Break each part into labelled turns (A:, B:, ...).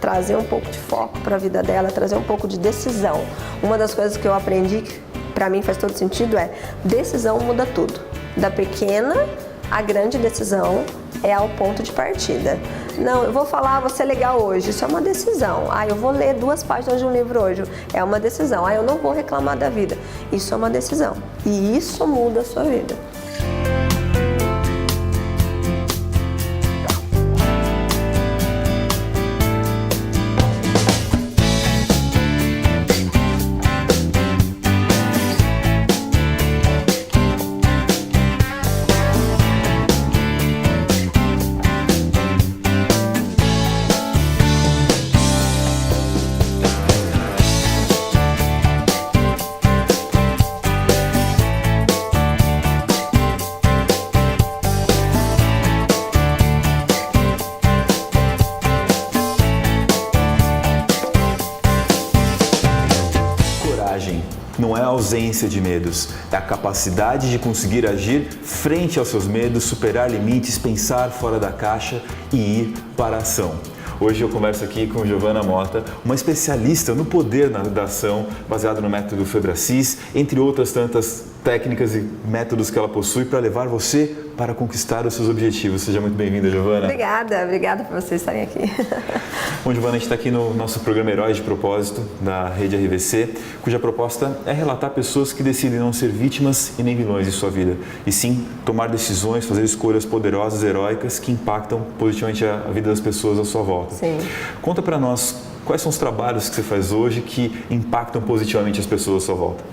A: trazer um pouco de foco para a vida dela, trazer um pouco de decisão. Uma das coisas que eu aprendi, que para mim faz todo sentido, é decisão muda tudo. Da pequena à grande decisão é ao ponto de partida. Não, eu vou falar, vou ser legal hoje, isso é uma decisão. Eu vou ler 2 páginas de um livro hoje, é uma decisão. Eu não vou reclamar da vida, isso é uma decisão. E isso muda a sua vida.
B: Não é a ausência de medos, é a capacidade de conseguir agir frente aos seus medos, superar limites, pensar fora da caixa e ir para a ação. Hoje eu converso aqui com Giovana Mota, uma especialista no poder da ação, baseado no método Febracis, entre outras tantas técnicas e métodos que ela possui para levar você para conquistar os seus objetivos. Seja muito bem-vinda, Giovana.
A: Obrigada por vocês estarem aqui.
B: Bom, Giovana, a gente está aqui no nosso programa Heróis de Propósito, da Rede RVC, cuja proposta é relatar pessoas que decidem não ser vítimas e nem vilões de sua vida, e sim tomar decisões, fazer escolhas poderosas, heróicas, que impactam positivamente a vida das pessoas à sua volta.
A: Sim.
B: Conta para nós, quais são os trabalhos que você faz hoje que impactam positivamente as pessoas à sua volta?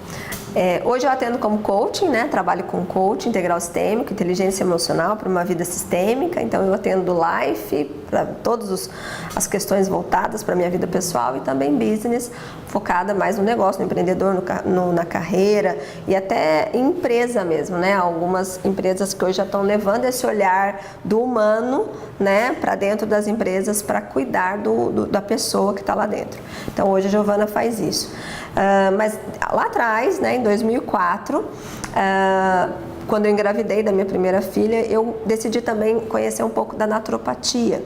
A: Hoje eu atendo como coaching, né? Trabalho com coaching integral sistêmico, inteligência emocional para uma vida sistêmica. Então eu atendo life para todas as questões voltadas para a minha vida pessoal e também business, focada mais no negócio, no empreendedor, na carreira e até em empresa mesmo, né? Algumas empresas que hoje já estão levando esse olhar do humano, né, para dentro das empresas para cuidar da pessoa que está lá dentro. Então hoje a Giovana faz isso. Mas lá atrás, né, em 2004, quando eu engravidei da minha primeira filha, eu decidi também conhecer um pouco da naturopatia.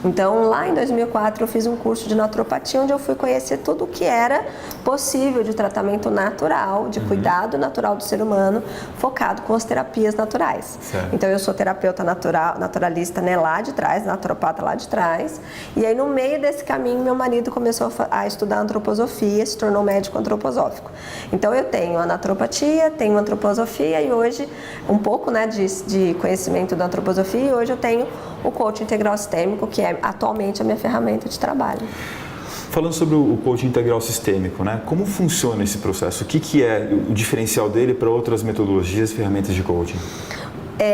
A: Então, lá em 2004, eu fiz um curso de naturopatia, onde eu fui conhecer tudo o que era possível de tratamento natural, de cuidado natural do ser humano, focado com as terapias naturais.
B: Certo.
A: Então, eu sou terapeuta naturalista, né, lá de trás, naturopata lá de trás. E aí, no meio desse caminho, meu marido começou a estudar antroposofia, se tornou médico antroposófico. Então, eu tenho a naturopatia, tenho a antroposofia e hoje, um pouco, né, de conhecimento da antroposofia, e hoje eu tenho o coaching integral sistêmico, que é atualmente a minha ferramenta de trabalho.
B: Falando sobre o coaching integral sistêmico, né? Como funciona esse processo? O que é o diferencial dele para outras metodologias e ferramentas de coaching?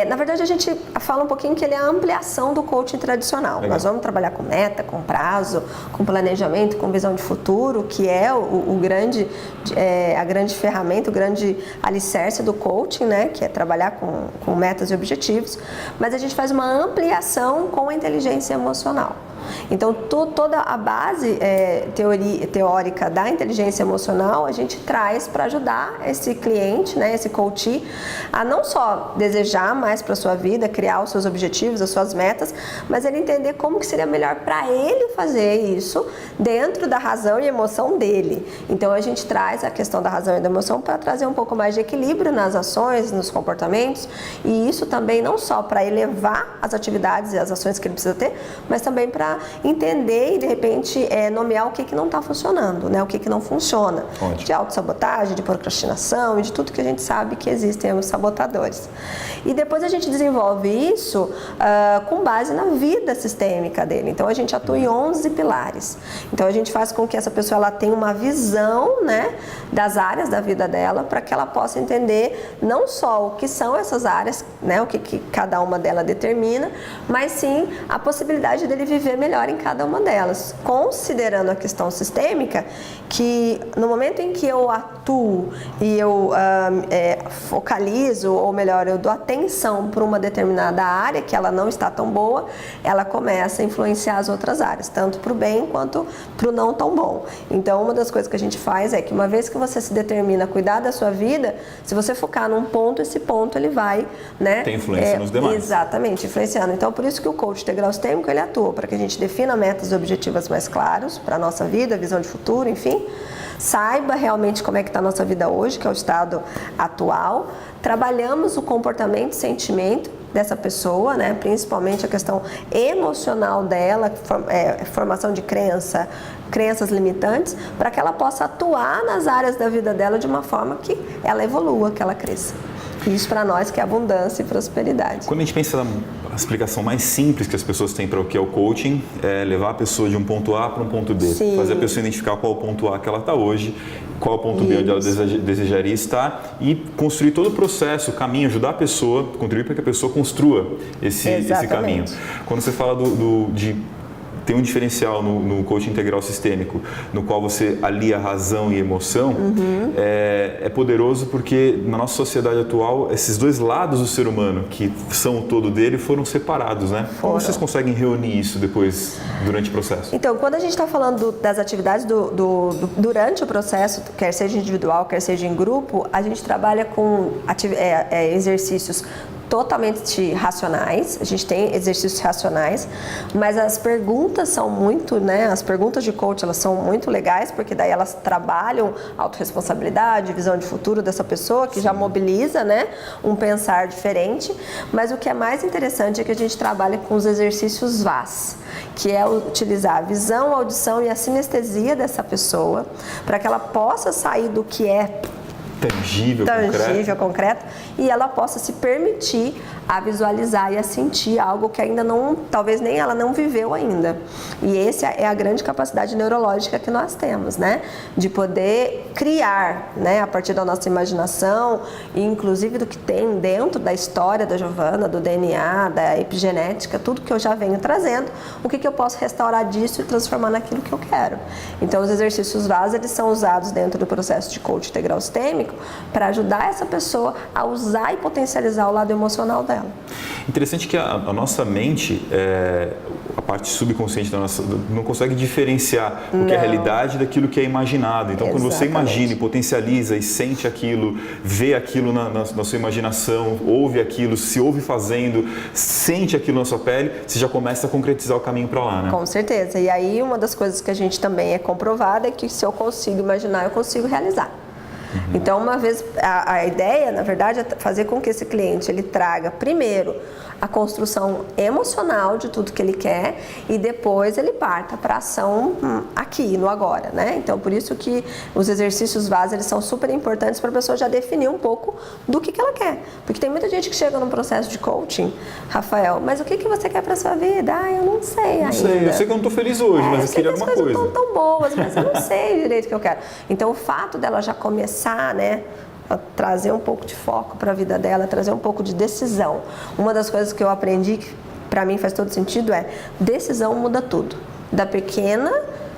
A: Na verdade, a gente fala um pouquinho que ele é a ampliação do coaching tradicional.
B: Legal.
A: Nós vamos trabalhar com meta, com prazo, com planejamento, com visão de futuro, que é a grande ferramenta, o grande alicerce do coaching, né? Que é trabalhar com metas e objetivos. Mas a gente faz uma ampliação com a inteligência emocional. Então, toda a base teórica da inteligência emocional a gente traz para ajudar esse cliente, né, esse coach, a não só desejar mais para a sua vida, criar os seus objetivos, as suas metas, mas ele entender como que seria melhor para ele fazer isso dentro da razão e emoção dele. Então, a gente traz a questão da razão e da emoção para trazer um pouco mais de equilíbrio nas ações, nos comportamentos, e isso também não só para elevar as atividades e as ações que ele precisa ter, mas também para entender e de repente nomear o que não está funcionando, né? O que não funciona.
B: Ótimo.
A: De autossabotagem, de procrastinação e de tudo que a gente sabe que existem os sabotadores. E depois a gente desenvolve isso com base na vida sistêmica dele. Então a gente atua em 11 pilares. Então a gente faz com que essa pessoa ela tenha uma visão, né, das áreas da vida dela, para que ela possa entender não só o que são essas áreas, né, o que cada uma delas determina, mas sim a possibilidade dele viver melhor em cada uma delas, considerando a questão sistêmica, que no momento em que eu atuo e eu focalizo, ou melhor, eu dou atenção para uma determinada área que ela não está tão boa, ela começa a influenciar as outras áreas, tanto para o bem quanto para o não tão bom. Então, uma das coisas que a gente faz é que uma vez que você se determina a cuidar da sua vida, se você focar num ponto, esse ponto ele vai, né,
B: tem influência nos demais.
A: Exatamente, influenciando. Então, por isso que o coach integral sistêmico ele atua para que a gente defina metas e objetivos mais claros para a nossa vida, visão de futuro, enfim. Saiba realmente como é que está a nossa vida hoje, que é o estado atual. Trabalhamos o comportamento e sentimento dessa pessoa, né? Principalmente a questão emocional dela, formação de crenças limitantes, para que ela possa atuar nas áreas da vida dela de uma forma que ela evolua, que ela cresça. Isso para nós que é abundância e prosperidade.
B: Quando a gente pensa na explicação mais simples que as pessoas têm para o que é o coaching, é levar a pessoa de um ponto A para um ponto B.
A: Sim.
B: Fazer a pessoa identificar qual é o ponto A que ela está hoje, qual é o ponto B onde ela desejaria estar e construir todo o processo, o caminho, ajudar a pessoa, contribuir para que a pessoa construa esse caminho. Quando você fala tem um diferencial no coaching integral sistêmico, no qual você alia razão e emoção, é poderoso porque na nossa sociedade atual, esses dois lados do ser humano, que são o todo dele, foram separados, né? Como vocês conseguem reunir isso depois, durante o processo?
A: Então, quando a gente está falando das atividades durante o processo, quer seja individual, quer seja em grupo, a gente trabalha com exercícios totalmente racionais, a gente tem exercícios racionais, mas as perguntas são muito, né, as perguntas de coach, elas são muito legais, porque daí elas trabalham autorresponsabilidade, visão de futuro dessa pessoa, que já mobiliza, né, um pensar diferente, mas o que é mais interessante é que a gente trabalha com os exercícios VAS, que é utilizar a visão, a audição e a sinestesia dessa pessoa, para que ela possa sair do que é
B: tangível,
A: concreto, e ela possa se permitir a visualizar e a sentir algo que ainda não, talvez nem ela não viveu ainda. E essa é a grande capacidade neurológica que nós temos, né? De poder criar, né? A partir da nossa imaginação, e inclusive do que tem dentro da história da Giovana, do DNA, da epigenética, tudo que eu já venho trazendo, o que eu posso restaurar disso e transformar naquilo que eu quero. Então, os exercícios VAS, eles são usados dentro do processo de coaching integral sistêmico para ajudar essa pessoa a usar e potencializar o lado emocional dela.
B: Interessante que a nossa mente, a parte subconsciente da nossa, não consegue diferenciar o que é realidade daquilo que é imaginado. Então, quando você imagina e potencializa e sente aquilo, vê aquilo na sua imaginação, ouve aquilo, se ouve fazendo, sente aquilo na sua pele, você já começa a concretizar o caminho para lá, né?
A: Com certeza. E aí, uma das coisas que a gente também é comprovada é que se eu consigo imaginar, eu consigo realizar. Então, uma vez, a ideia, na verdade, é fazer com que esse cliente ele traga primeiro a construção emocional de tudo que ele quer e depois ele parta para a ação aqui, no agora, né? Então, por isso que os exercícios VAS, eles são super importantes para a pessoa já definir um pouco do que ela quer. Porque tem muita gente que chega num processo de coaching, Rafael, mas o que você quer para sua vida? Ah, eu não sei ainda.
B: Não sei, eu sei que eu não estou feliz hoje, mas eu queria alguma coisa.
A: As coisas não estão tão boas, mas eu não sei direito o que eu quero. Então, o fato dela já começar, né, a trazer um pouco de foco para a vida dela, trazer um pouco de decisão. Uma das coisas que eu aprendi, que para mim faz todo sentido, é decisão muda tudo. Da pequena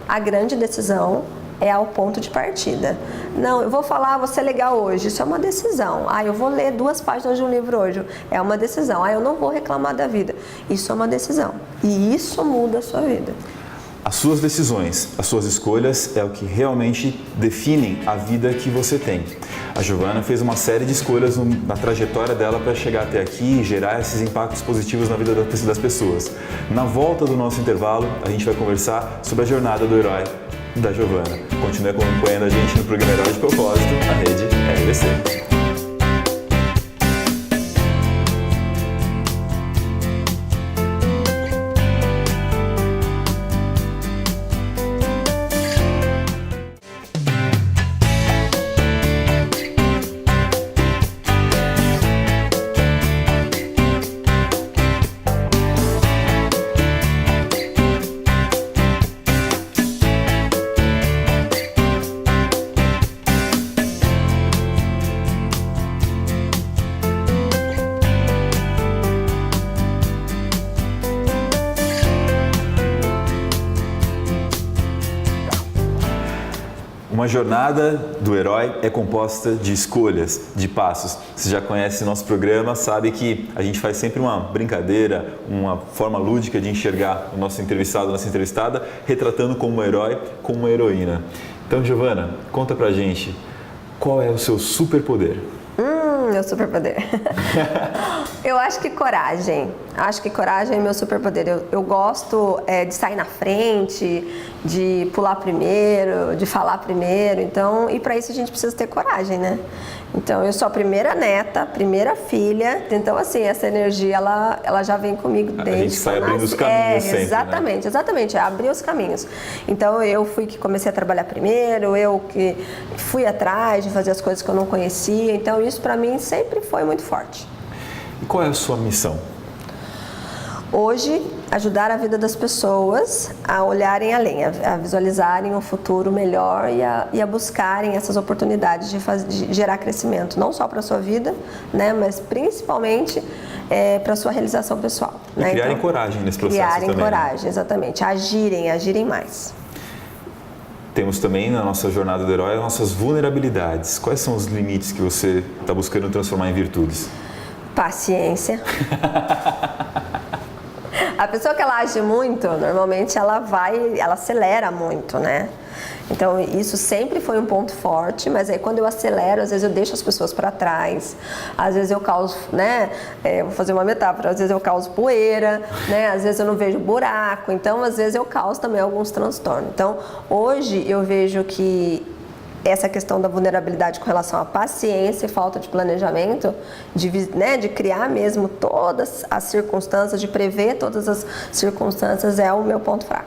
A: à grande decisão é ao ponto de partida. Não, eu vou falar, vou ser legal hoje, isso é uma decisão. Ah, eu vou ler 2 páginas de um livro hoje, é uma decisão. Ah, eu não vou reclamar da vida, isso é uma decisão. E isso muda a sua vida.
B: As suas decisões, as suas escolhas é o que realmente definem a vida que você tem. A Giovana fez uma série de escolhas na trajetória dela para chegar até aqui e gerar esses impactos positivos na vida das pessoas. Na volta do nosso intervalo, a gente vai conversar sobre a jornada do herói da Giovana. Continue acompanhando a gente no programa Herói de Propósito, na rede RBC. Uma jornada do herói é composta de escolhas, de passos. Você já conhece nosso programa, sabe que a gente faz sempre uma brincadeira, uma forma lúdica de enxergar o nosso entrevistado, a nossa entrevistada, retratando como um herói, como uma heroína. Então, Giovana, conta pra gente, qual é o seu superpoder?
A: Meu superpoder. Eu acho que coragem. Acho que coragem é meu superpoder. Eu gosto de sair na frente, de pular primeiro, de falar primeiro. Então, e para isso a gente precisa ter coragem, né? Então, eu sou a primeira neta, primeira filha. Então, assim, essa energia, ela já vem comigo desde
B: a gente sai abrindo os caminhos sempre,
A: exatamente,
B: né?
A: Exatamente, abrir os caminhos. Então, eu fui que comecei a trabalhar primeiro, eu que fui atrás de fazer as coisas que eu não conhecia. Então, isso para mim sempre foi muito forte.
B: E qual é a sua missão?
A: Hoje, ajudar a vida das pessoas a olharem além, a visualizarem um futuro melhor e a buscarem essas oportunidades de gerar crescimento, não só para a sua vida, né, mas principalmente para a sua realização pessoal.
B: E
A: né?
B: criarem
A: então,
B: coragem nesse processo
A: criarem
B: também.
A: coragem, exatamente. Agirem mais.
B: Temos também na nossa jornada do herói as nossas vulnerabilidades. Quais são os limites que você está buscando transformar em virtudes?
A: Paciência. A pessoa que ela age muito, normalmente ela acelera muito, né? Então isso sempre foi um ponto forte, mas aí quando eu acelero, às vezes eu deixo as pessoas para trás, às vezes eu causo, né? Vou fazer uma metáfora, às vezes eu causo poeira, né? Às vezes eu não vejo buraco, então às vezes eu causo também alguns transtornos. Então hoje eu vejo que essa questão da vulnerabilidade com relação à paciência e falta de planejamento, de criar mesmo todas as circunstâncias, de prever todas as circunstâncias, é o meu ponto fraco.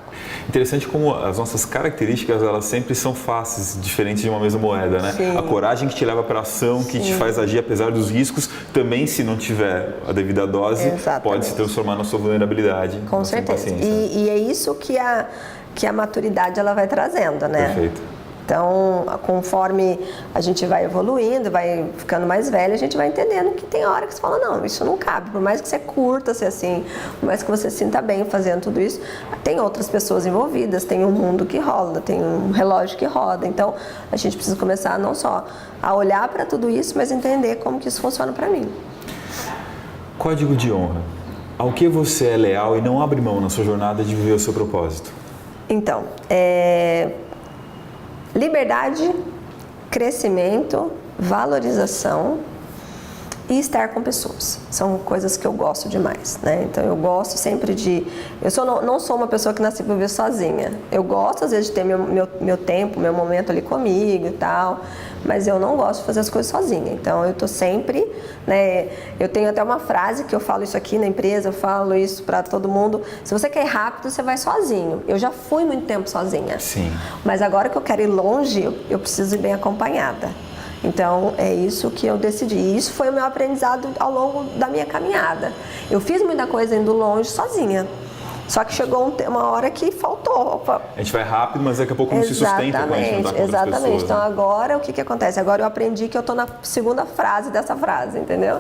B: Interessante como as nossas características, elas sempre são faces, diferentes de uma mesma moeda, né?
A: Sim.
B: A coragem que te leva para a ação, que te faz agir apesar dos riscos, também, se não tiver a devida dose,
A: Exatamente.
B: pode se transformar na sua vulnerabilidade.
A: Com certeza. E é isso que a maturidade ela vai trazendo, né?
B: Perfeito.
A: Então, conforme a gente vai evoluindo, vai ficando mais velho, a gente vai entendendo que tem hora que você fala, não, isso não cabe. Por mais que você curta ser assim, por mais que você se sinta bem fazendo tudo isso, tem outras pessoas envolvidas, tem um mundo que roda, tem um relógio que roda. Então, a gente precisa começar não só a olhar para tudo isso, mas entender como que isso funciona para mim.
B: Código de honra. Ao que você é leal e não abre mão na sua jornada de viver o seu propósito?
A: Então, liberdade, crescimento, valorização e estar com pessoas. São coisas que eu gosto demais, né? Então eu gosto sempre de... não sou uma pessoa que nasci para viver sozinha. Eu gosto às vezes de ter meu tempo, meu momento ali comigo e tal, mas eu não gosto de fazer as coisas sozinha. Então eu tô sempre, né? Eu tenho até uma frase que eu falo isso aqui na empresa, eu falo isso para todo mundo. Se você quer ir rápido, você vai sozinho. Eu já fui muito tempo sozinha.
B: Sim.
A: Mas agora que eu quero ir longe, eu preciso ir bem acompanhada. Então, é isso que eu decidi. E isso foi o meu aprendizado ao longo da minha caminhada. Eu fiz muita coisa indo longe sozinha. Só que chegou uma hora que faltou. Opa.
B: A gente vai rápido, mas daqui a pouco não se sustenta quando a gente não tá com outras pessoas.
A: Então
B: né?
A: agora o que acontece? Agora eu aprendi que eu tô na segunda frase dessa frase, entendeu?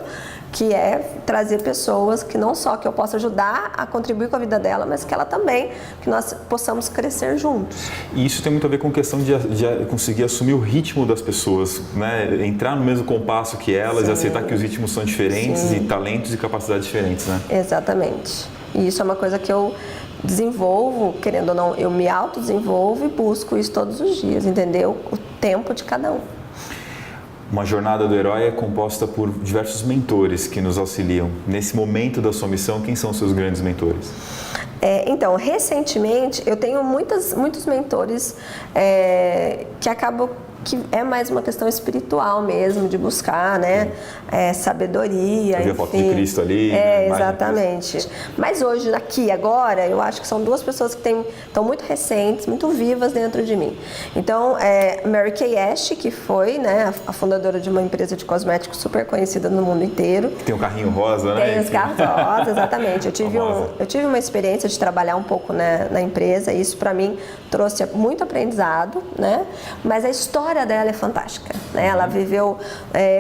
A: Que é trazer pessoas que não só que eu possa ajudar a contribuir com a vida dela, mas que ela também, que nós possamos crescer juntos.
B: E isso tem muito a ver com a questão de conseguir assumir o ritmo das pessoas, né? Entrar no mesmo compasso que elas,
A: Sim.
B: e aceitar que os ritmos são diferentes,
A: Sim.
B: e talentos e capacidades diferentes, né?
A: Exatamente. E isso é uma coisa que eu desenvolvo, querendo ou não, eu me autodesenvolvo e busco isso todos os dias, entendeu? O tempo de cada um.
B: Uma jornada do herói é composta por diversos mentores que nos auxiliam. Nesse momento da sua missão, quem são os seus grandes mentores?
A: Então, recentemente, eu tenho muitos mentores que acabam que é mais uma questão espiritual mesmo, de buscar, né, sabedoria,
B: enfim. A foto de Cristo ali.
A: Exatamente. Mas hoje, aqui, agora, eu acho que são duas pessoas que estão muito recentes, muito vivas dentro de mim. Então, Mary Kay Ash, que foi, né, a fundadora de uma empresa de cosméticos super conhecida no mundo inteiro.
B: Tem um carrinho rosa, né?
A: Tem os carros rosa, exatamente. Eu tive uma experiência de trabalhar um pouco, né, na empresa, e isso para mim trouxe muito aprendizado, né, mas a história dela é fantástica, né? Ela viveu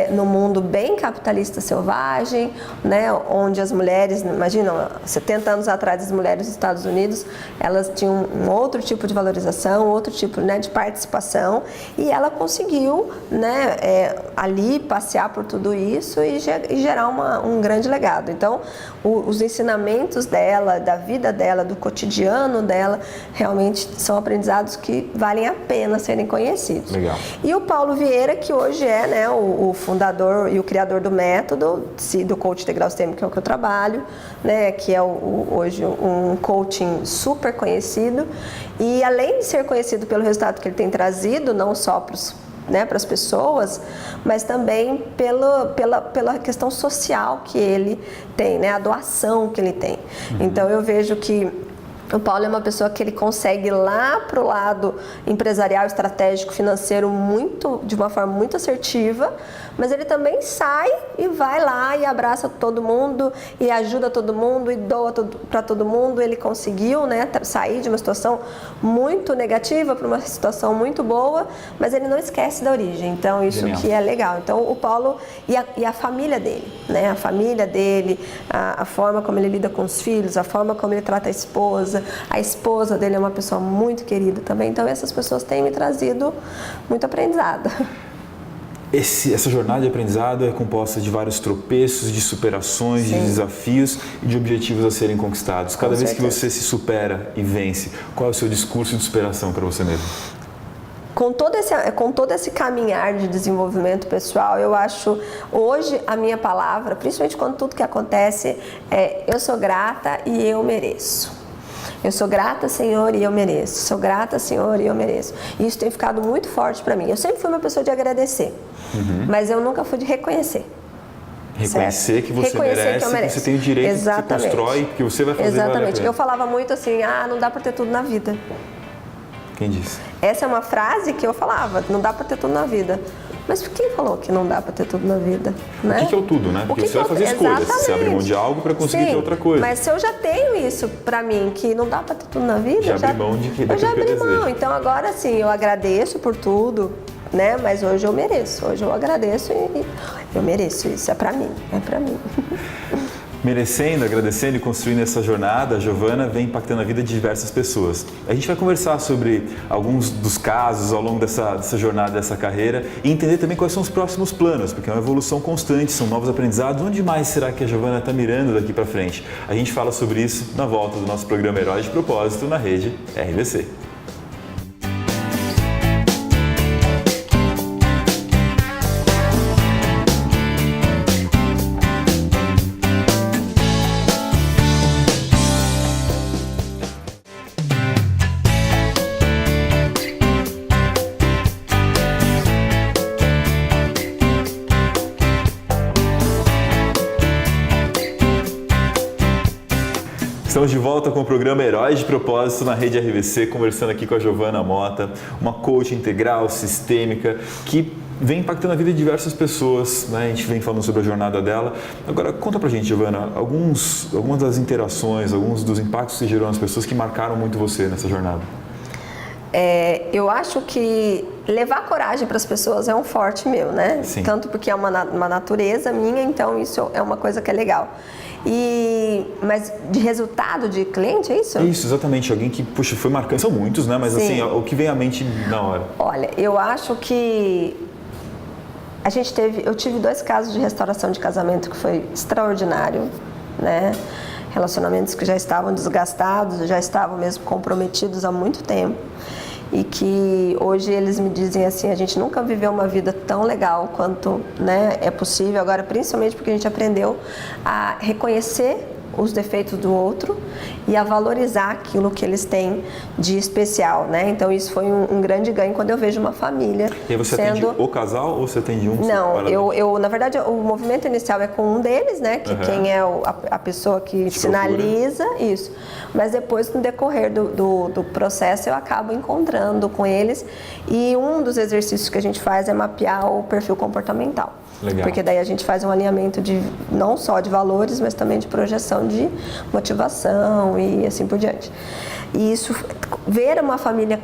A: num mundo bem capitalista selvagem, né? Onde as mulheres, imagina, 70 anos atrás as mulheres dos Estados Unidos, elas tinham um outro tipo de valorização, outro tipo, né, de participação, e ela conseguiu, né, ali passear por tudo isso e gerar um grande legado. Então, os ensinamentos dela, da vida dela, do cotidiano dela, realmente são aprendizados que valem a pena serem conhecidos.
B: Legal.
A: E o Paulo Vieira, que hoje é, né, o fundador e o criador do método, do coach integral sistêmico, que é o que eu trabalho, né, que é hoje um coaching super conhecido. E além de ser conhecido pelo resultado que ele tem trazido, não só para as pessoas, mas também pela questão social que ele tem, né, a doação que ele tem. Então eu vejo que o Paulo é uma pessoa que ele consegue ir lá para o lado empresarial, estratégico, financeiro de uma forma muito assertiva, mas ele também sai e vai lá e abraça todo mundo e ajuda todo mundo e doa para todo mundo. Ele conseguiu, né, sair de uma situação muito negativa para uma situação muito boa, mas ele não esquece da origem. Então isso
B: Genial.
A: que é legal. Então o Paulo e a família dele, né, a família dele, a forma como ele lida com os filhos, a forma como ele trata a esposa dele é uma pessoa muito querida também. Então essas pessoas têm me trazido muito aprendizado.
B: Essa jornada de aprendizado é composta de vários tropeços, de superações,
A: Sim.
B: de desafios e de objetivos a serem conquistados. Cada vez que você se supera e vence, qual é o seu discurso de superação para você mesmo?
A: Com todo esse caminhar de desenvolvimento pessoal, eu acho, hoje, a minha palavra, principalmente quando tudo que acontece, é eu sou grata e eu mereço. Eu sou grata, Senhor, e eu mereço. Sou grata, Senhor, e eu mereço. E isso tem ficado muito forte para mim. Eu sempre fui uma pessoa de agradecer, mas eu nunca fui de reconhecer.
B: Reconhecer
A: certo?
B: que você merece, que você tem o direito,
A: Exatamente.
B: que você constrói, que você vai fazer.
A: Exatamente. Eu falava muito assim, não dá para ter tudo na vida.
B: Quem disse?
A: Essa é uma frase que eu falava, não dá para ter tudo na vida. Mas quem falou que não dá para ter tudo na vida? Né?
B: O que é o tudo, né? Porque você vai fazer escolhas, você abre mão de algo para conseguir ter outra coisa.
A: Mas se eu já tenho isso para mim, que não dá para ter tudo na vida,
B: já abri mão de que
A: eu já abri mão.
B: desejo.
A: Então agora sim, eu agradeço por tudo, né? Mas hoje eu mereço, hoje eu agradeço e eu mereço isso, é para mim, é para mim.
B: Merecendo, agradecendo e construindo essa jornada, a Giovana vem impactando a vida de diversas pessoas. A gente vai conversar sobre alguns dos casos ao longo dessa jornada, dessa carreira e entender também quais são os próximos planos, porque é uma evolução constante, são novos aprendizados. Onde mais será que a Giovana está mirando daqui para frente? A gente fala sobre isso na volta do nosso programa Heróis de Propósito na rede RVC. Estamos de volta com o programa Heróis de Propósito na rede RVC, conversando aqui com a Giovana Mota, uma coach integral, sistêmica, que vem impactando a vida de diversas pessoas, né? A gente vem falando sobre a jornada dela. Agora, conta pra gente, Giovana, algumas das interações, alguns dos impactos que você gerou nas pessoas que marcaram muito você nessa jornada.
A: Eu acho que levar coragem para as pessoas é um forte meu, né?
B: Sim.
A: Tanto porque é uma natureza minha, então isso é uma coisa que é legal. Mas de resultado de cliente, é isso?
B: Isso, exatamente. Alguém que, puxa, foi marcando. São muitos, né? Mas
A: Sim.
B: assim, o que vem à mente na hora?
A: Olha, eu acho que eu tive 2 casos de restauração de casamento que foi extraordinário, né? Relacionamentos que já estavam desgastados, já estavam mesmo comprometidos há muito tempo e que hoje eles me dizem assim, a gente nunca viveu uma vida tão legal quanto, né, é possível agora, principalmente porque a gente aprendeu a reconhecer os defeitos do outro e a valorizar aquilo que eles têm de especial, né? Então isso foi um grande ganho quando eu vejo uma família.
B: E aí você atende o casal ou você atende um?
A: Não, eu na verdade o movimento inicial é com um deles, né? Que quem é a pessoa que sinaliza isso. Mas depois no decorrer do processo eu acabo encontrando com eles e um dos exercícios que a gente faz é mapear o perfil comportamental.
B: Legal.
A: Porque daí a gente faz um alinhamento não só de valores, mas também de projeção de motivação e assim por diante. E isso, ver uma família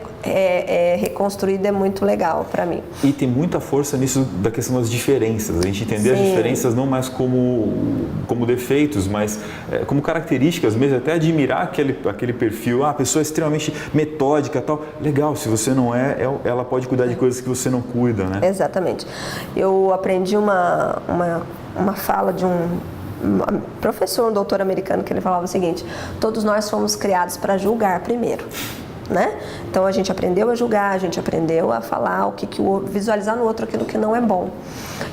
A: reconstruída é muito legal para mim.
B: E tem muita força nisso da questão das diferenças. A gente entender Sim. as diferenças não mais como defeitos, mas como características mesmo. Até admirar aquele perfil. A pessoa é extremamente metódica e tal. Legal, se você não ela pode cuidar de coisas que você não cuida, né?
A: Exatamente. Eu aprendi uma fala de um professor, um doutor americano, que ele falava o seguinte: todos nós fomos criados para julgar primeiro. né? Então a gente aprendeu a julgar, a gente aprendeu a falar visualizar no outro aquilo que não é bom.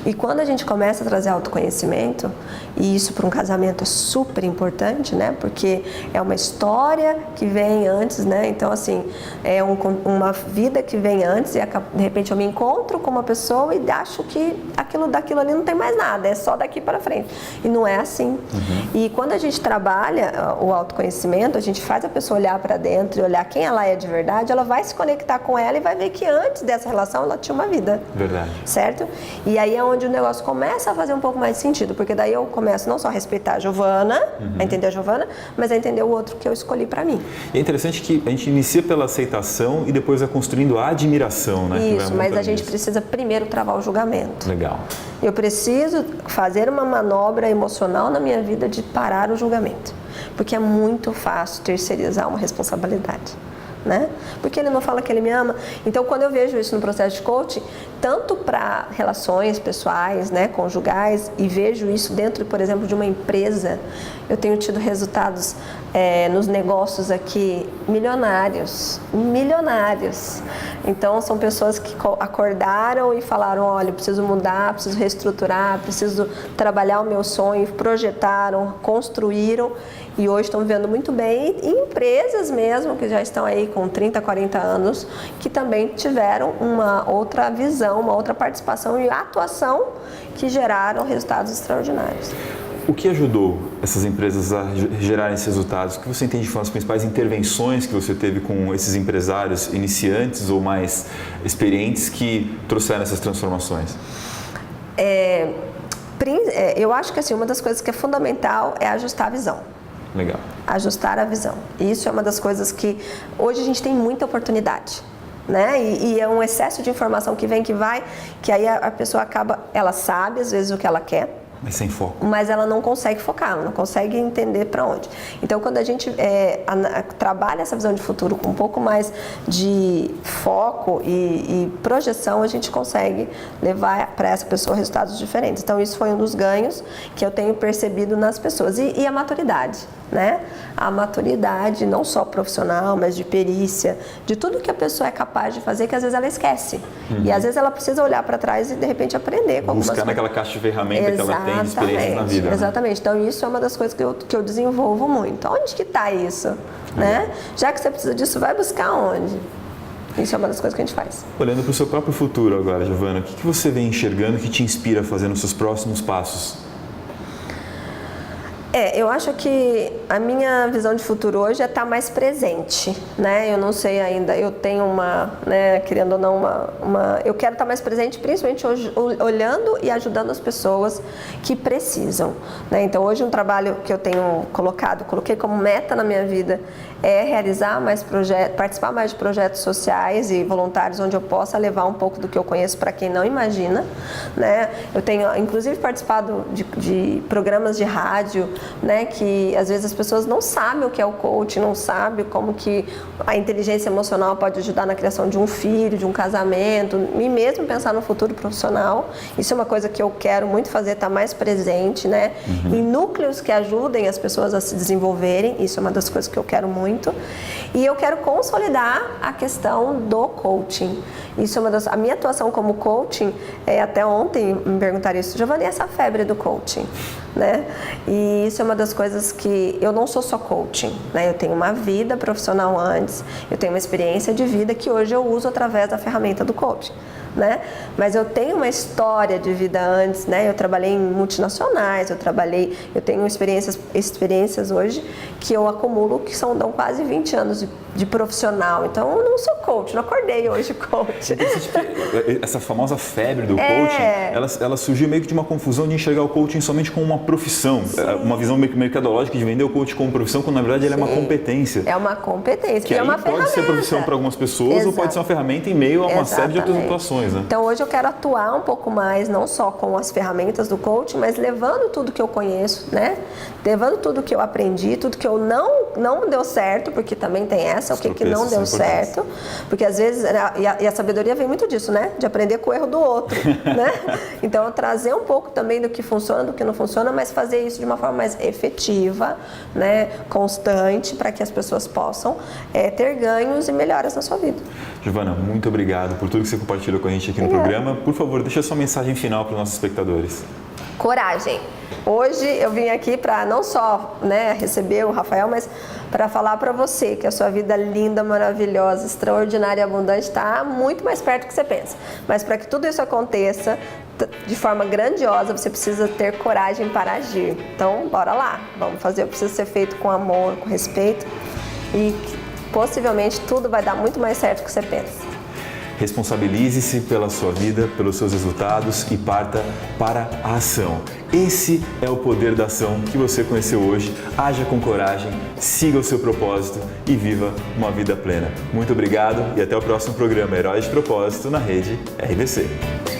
A: E quando a gente começa a trazer autoconhecimento, e isso para um casamento é super importante, né? Porque é uma história que vem antes, né? Então assim, é uma vida que vem antes e de repente eu me encontro com uma pessoa e acho que daquilo ali não tem mais nada, é só daqui para frente. E não é assim. E quando a gente trabalha o autoconhecimento, a gente faz a pessoa olhar para dentro e olhar quem ela é de verdade, ela vai se conectar com ela e vai ver que antes dessa relação ela tinha uma vida.
B: Verdade.
A: Certo? E aí é onde o negócio começa a fazer um pouco mais de sentido, porque daí eu começo não só a respeitar a Giovana, a entender a Giovana, mas a entender o outro que eu escolhi para mim.
B: E é interessante que a gente inicia pela aceitação e depois vai construindo a admiração, né?
A: Isso, mas a gente precisa primeiro travar o julgamento.
B: Legal.
A: Eu preciso fazer uma manobra emocional na minha vida de parar o julgamento, porque é muito fácil terceirizar uma responsabilidade. Né? Porque ele não fala que ele me ama. Então, quando eu vejo isso no processo de coaching, tanto para relações pessoais, né, conjugais, e vejo isso dentro, por exemplo, de uma empresa, eu tenho tido resultados nos negócios aqui milionários. Então, são pessoas que acordaram e falaram, olha, eu preciso mudar, preciso reestruturar, preciso trabalhar o meu sonho, projetaram, construíram, e hoje estão vivendo muito bem, e empresas mesmo que já estão aí com 30, 40 anos, que também tiveram uma outra visão, uma outra participação e atuação que geraram resultados extraordinários.
B: O que ajudou essas empresas a gerarem esses resultados? O que você entende que foram as principais intervenções que você teve com esses empresários iniciantes ou mais experientes que trouxeram essas transformações?
A: Eu acho que assim, uma das coisas que é fundamental é ajustar a visão.
B: Legal.
A: Ajustar a visão. Isso é uma das coisas que hoje a gente tem muita oportunidade, né? E é um excesso de informação que vem, que vai, que aí a pessoa ela sabe às vezes o que ela quer,
B: mas sem foco.
A: Mas ela não consegue focar, ela não consegue entender para onde. Então, quando a gente trabalha essa visão de futuro com um pouco mais de foco e projeção, a gente consegue levar para essa pessoa resultados diferentes. Então, isso foi um dos ganhos que eu tenho percebido nas pessoas. E a maturidade, né? A maturidade, não só profissional, mas de perícia, de tudo que a pessoa é capaz de fazer, que às vezes ela esquece. E às vezes ela precisa olhar para trás e, de repente, aprender com algumas coisas.
B: Buscar naquela caixa de ferramenta que ela tem de experiência na vida.
A: Exatamente. Né? Então, isso é uma das coisas que eu desenvolvo muito. Onde que está isso? Né? Já que você precisa disso, vai buscar onde? Isso é uma das coisas que a gente faz.
B: Olhando para o seu próprio futuro agora, Giovana, o que você vem enxergando que te inspira a fazer nos seus próximos passos?
A: Eu acho que a minha visão de futuro hoje é estar mais presente, né? Eu não sei ainda, eu tenho querendo ou não, eu quero estar mais presente, principalmente hoje, olhando e ajudando as pessoas que precisam, né? Então, hoje um trabalho que eu tenho coloquei como meta na minha vida é realizar mais projetos, participar mais de projetos sociais e voluntários onde eu possa levar um pouco do que eu conheço para quem não imagina, né? Eu tenho, inclusive, participado de programas de rádio, né, que às vezes as pessoas não sabem o que é o coaching, não sabem como que a inteligência emocional pode ajudar na criação de um filho, de um casamento, e mesmo pensar no futuro profissional. Isso é uma coisa que eu quero muito fazer, estar mais presente, né? Em núcleos que ajudem as pessoas a se desenvolverem. Isso é uma das coisas que eu quero muito. E eu quero consolidar a questão do coaching. Isso é a minha atuação como coaching, até ontem me perguntaram isso, Giovana, e essa febre do coaching? Né? E isso é uma das coisas que eu não sou só coaching, né? Eu tenho uma vida profissional antes, eu tenho uma experiência de vida que hoje eu uso através da ferramenta do coaching, né? Mas eu tenho uma história de vida antes, né? Eu trabalhei em multinacionais, eu tenho experiências hoje que eu acumulo que dão quase 20 anos de profissional. Então eu não sou coach, não acordei hoje coach.
B: Essa famosa febre do coaching, ela surgiu meio que de uma confusão de enxergar o coaching somente como uma profissão. Sim. Uma visão mercadológica de vender o coaching como profissão, quando na verdade ele é uma competência.
A: É uma competência,
B: que
A: é uma ferramenta.
B: Pode ser profissão para algumas pessoas ou pode ser uma ferramenta em meio a uma série de outras atuações. Né?
A: Então hoje eu quero atuar um pouco mais, não só com as ferramentas do coaching, mas levando tudo que eu conheço, né? Levando tudo que eu aprendi, tudo que eu não deu certo, porque também tem essa, começa, o que não deu certo, porque às vezes, e a sabedoria vem muito disso, né? De aprender com o erro do outro, né? Então, trazer um pouco também do que funciona, do que não funciona, mas fazer isso de uma forma mais efetiva, né? Constante, para que as pessoas possam ter ganhos e melhoras na sua vida.
B: Giovana, muito obrigado por tudo que você compartilhou com a gente aqui no programa. Por favor, deixa a sua mensagem final para os nossos espectadores.
A: Coragem. Hoje eu vim aqui para não só, né, receber o Rafael, mas para falar para você que a sua vida linda, maravilhosa, extraordinária e abundante está muito mais perto do que você pensa. Mas para que tudo isso aconteça de forma grandiosa, você precisa ter coragem para agir. Então, bora lá. Vamos fazer o que precisa ser feito com amor, com respeito e possivelmente tudo vai dar muito mais certo do que você pensa.
B: Responsabilize-se pela sua vida, pelos seus resultados e parta para a ação. Esse é o poder da ação que você conheceu hoje. Haja com coragem, siga o seu propósito e viva uma vida plena. Muito obrigado e até o próximo programa Heróis de Propósito na Rede RBC.